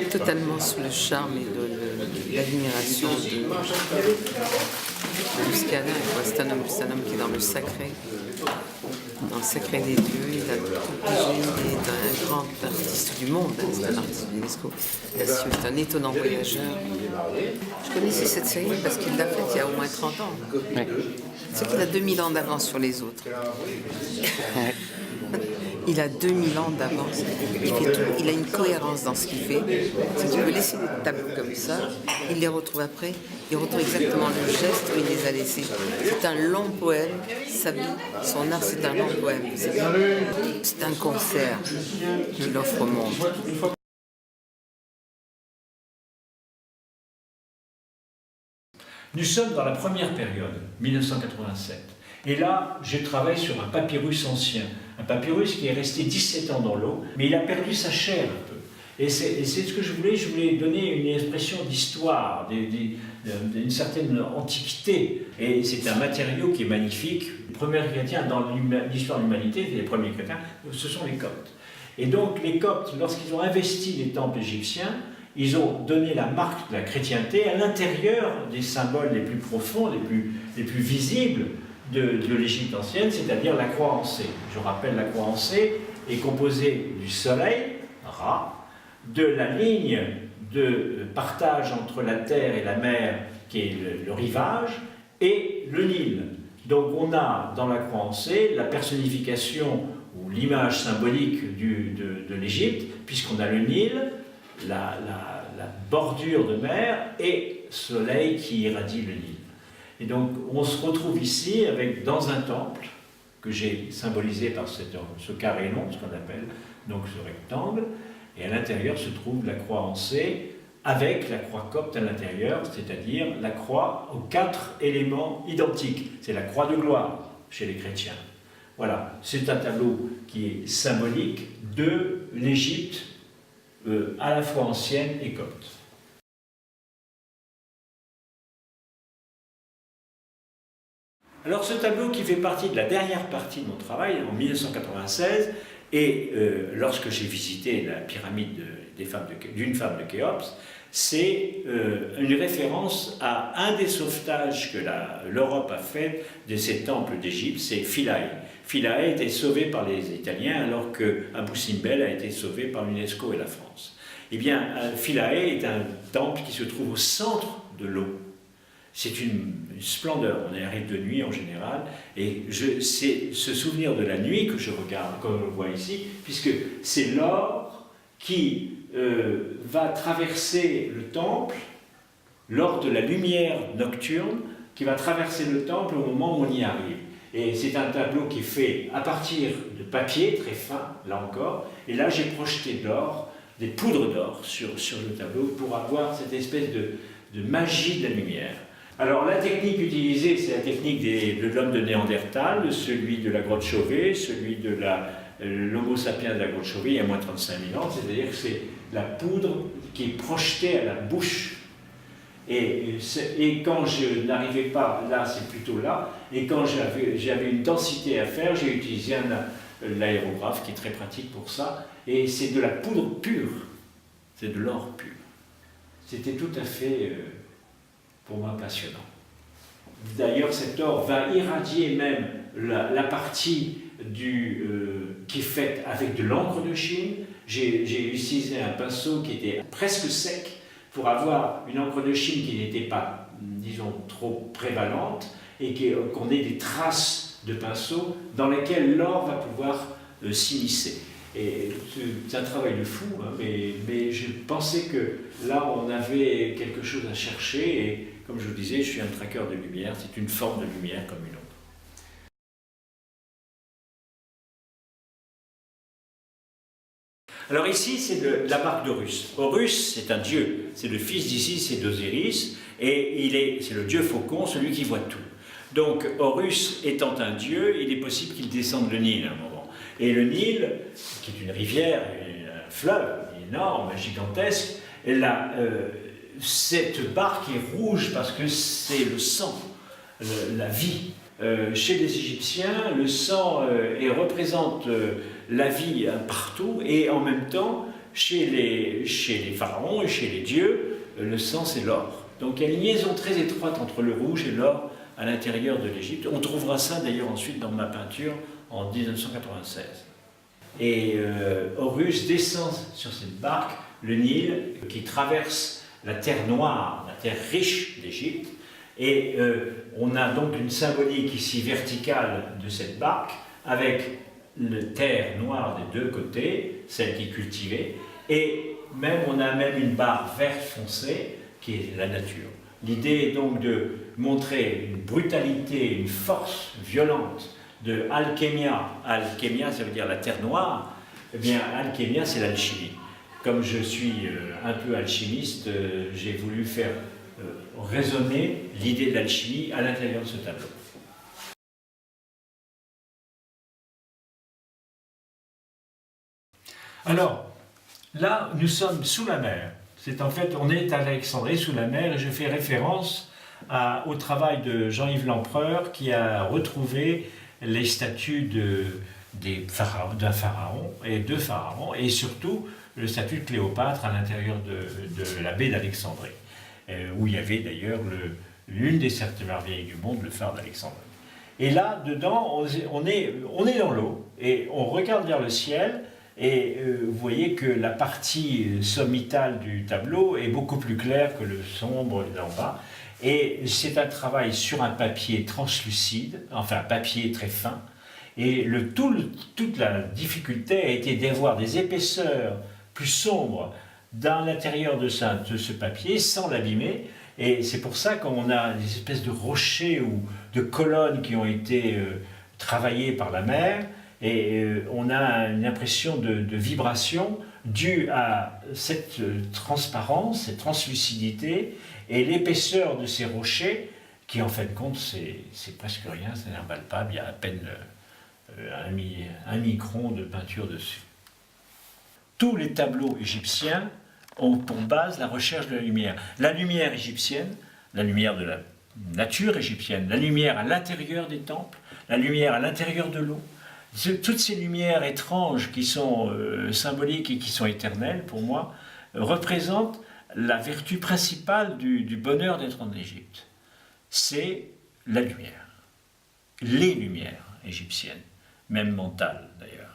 totalement sous le charme et l'admiration de Muscana. C'est un homme qui est dans le sacré des dieux. Il a protégé, il est un grand artiste du monde, c'est un artiste de l'UNESCO. C'est un étonnant voyageur. Je connaissais cette série parce qu'il l'a faite il y a au moins 30 ans. Ouais. C'est qu'il a 2000 ans d'avance sur les autres. Il a 2000 ans d'avance. Il a une cohérence dans ce qu'il fait. Si tu veux laisser des tableaux comme ça, il les retrouve après. Il retrouve exactement le geste où il les a laissés. C'est un long poème. Sa vie, son art, c'est un long poème. C'est un concert qu'il offre au monde. Nous sommes dans la première période, 1987. Et là, je travaille sur un papyrus ancien. Un papyrus qui est resté 17 ans dans l'eau, mais il a perdu sa chair un peu. Et c'est ce que je voulais donner une expression d'histoire, d'une certaine antiquité. Et c'est un matériau qui est magnifique. Les premiers chrétiens dans l'histoire de l'humanité, les premiers chrétiens, ce sont les Coptes. Et donc les Coptes, lorsqu'ils ont investi les temples égyptiens, ils ont donné la marque de la chrétienté à l'intérieur des symboles les plus profonds, les plus visibles de l'Égypte ancienne, c'est-à-dire la croix en C. Je rappelle, la croix en C est composée du soleil, Ra, de la ligne de partage entre la terre et la mer, qui est le rivage, et le Nil. Donc on a dans la croix en C la personnification ou l'image symbolique de l'Égypte, puisqu'on a le Nil, la bordure de mer et soleil qui irradie le Nil. Et donc on se retrouve ici dans un temple que j'ai symbolisé par ce carré long, ce qu'on appelle donc ce rectangle, et à l'intérieur se trouve la croix en C avec la croix copte à l'intérieur, c'est-à-dire la croix aux 4 éléments identiques. C'est la croix de gloire chez les chrétiens. Voilà, c'est un tableau qui est symbolique de l'Égypte à la fois ancienne et copte. Alors ce tableau qui fait partie de la dernière partie de mon travail, en 1996, et lorsque j'ai visité la pyramide d'une femme de Khéops, c'est une référence à un des sauvetages que l'Europe a fait de ces temples d'Égypte, c'est Philae. Philae a été sauvé par les Italiens alors que Abou Simbel a été sauvé par l'UNESCO et la France. Eh bien, Philae est un temple qui se trouve au centre de l'eau. C'est une splendeur, on y arrive de nuit en général, et c'est ce souvenir de la nuit que je regarde, comme on le voit ici, puisque c'est l'or qui va traverser le temple lors de la lumière nocturne, qui va traverser le temple au moment où on y arrive. Et c'est un tableau qui est fait à partir de papier très fin, là encore, et là j'ai projeté de l'or, des poudres d'or sur le tableau pour avoir cette espèce de magie de la lumière. Alors la technique utilisée, c'est la technique de l'homme de Néandertal, celui de la grotte Chauvet, celui de l'Homo sapiens de la grotte Chauvet il y a moins de 35 000 ans, c'est-à-dire que c'est la poudre qui est projetée à la bouche. Et quand je n'arrivais pas, là c'est plutôt là, et quand j'avais une densité à faire, j'ai utilisé l'aérographe qui est très pratique pour ça, et c'est de la poudre pure, c'est de l'or pur. C'était tout à fait... pour moi passionnant. D'ailleurs, cet or va irradier même la partie qui est faite avec de l'encre de Chine. J'ai utilisé un pinceau qui était presque sec pour avoir une encre de Chine qui n'était pas, disons, trop prévalente et qu'on ait des traces de pinceau dans lesquelles l'or va pouvoir s'immiscer. Et c'est un travail de fou, hein, mais je pensais que là, on avait quelque chose à chercher et comme je vous disais, je suis un traqueur de lumière, c'est une forme de lumière comme une autre. Alors ici, c'est la marque d'Horus. Horus, c'est un dieu, c'est le fils d'Isis et d'Osiris, et c'est le dieu faucon, celui qui voit tout. Donc Horus étant un dieu, il est possible qu'il descende le Nil à un moment. Et le Nil, qui est une rivière, un fleuve énorme, gigantesque, cette barque est rouge parce que c'est le sang, la vie. Chez les Égyptiens, le sang représente la vie partout et en même temps, chez les pharaons et chez les dieux, le sang c'est l'or. Donc il y a une liaison très étroite entre le rouge et l'or à l'intérieur de l'Égypte. On trouvera ça d'ailleurs ensuite dans ma peinture en 1996. Et Horus descend sur cette barque, le Nil, qui traverse la terre noire, la terre riche d'Égypte. Et on a donc une symbolique ici verticale de cette barque, avec la terre noire des deux côtés, celle qui est cultivée, et même on a même une barre verte foncée, qui est la nature. L'idée est donc de montrer une brutalité, une force violente de alchémia. Alchémia, ça veut dire la terre noire. Eh bien, alchémia, c'est l'alchimie. Comme je suis un peu alchimiste, j'ai voulu faire résonner l'idée de l'alchimie à l'intérieur de ce tableau. Alors, là, nous sommes sous la mer. En fait, on est à Alexandrie, sous la mer, et je fais référence au travail de Jean-Yves Lempereur qui a retrouvé les statues d'un pharaon et deux pharaons, et surtout le statut de Cléopâtre à l'intérieur de la baie d'Alexandrie, où il y avait d'ailleurs l'une des sept merveilles du monde, le phare d'Alexandrie. Et là, dedans, on est dans l'eau, et on regarde vers le ciel, et vous voyez que la partie sommitale du tableau est beaucoup plus claire que le sombre d'en bas. Et c'est un travail sur un papier translucide, enfin un papier très fin. Et toute la difficulté a été d'avoir des épaisseurs plus sombres dans l'intérieur de ce papier sans l'abîmer. Et c'est pour ça qu'on a des espèces de rochers ou de colonnes qui ont été travaillées par la mer. Et on a une impression de vibration due à cette transparence, cette translucidité et l'épaisseur de ces rochers qui en fin de compte c'est presque rien, c'est impalpable, il y a à peine un micron de peinture dessus. Tous les tableaux égyptiens ont pour base la recherche de la lumière. La lumière égyptienne, la lumière de la nature égyptienne, la lumière à l'intérieur des temples, la lumière à l'intérieur de l'eau. Toutes ces lumières étranges qui sont symboliques et qui sont éternelles, pour moi, représentent la vertu principale du bonheur d'être en Égypte. C'est la lumière. Les lumières égyptiennes, même mentales d'ailleurs.